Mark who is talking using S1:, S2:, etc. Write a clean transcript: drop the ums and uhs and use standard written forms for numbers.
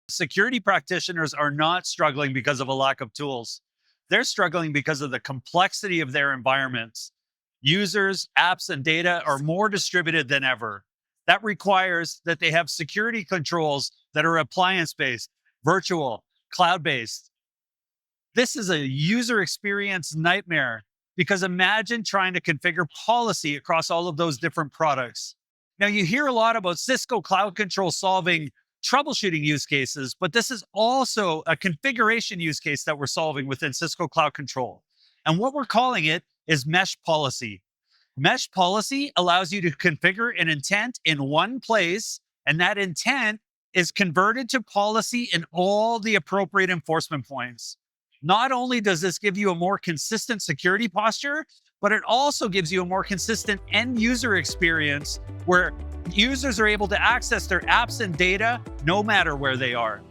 S1: Security practitioners are not struggling because of a lack of tools. They're struggling because of the complexity of their environments. Users, apps, and data are more distributed than ever. That requires that they have security controls that are appliance based, virtual, cloud based. This is a user experience nightmare because imagine trying to configure policy across all of those different products. Now, you hear a lot about Cisco Cloud Control solving troubleshooting use cases, but this is also a configuration use case that we're solving within Cisco Cloud Control. And what we're calling it is mesh policy. Mesh policy allows you to configure an intent in one place, and that intent is converted to policy in all the appropriate enforcement points. Not only does this give you a more consistent security posture, but it also gives you a more consistent end user experience where users are able to access their apps and data no matter where they are.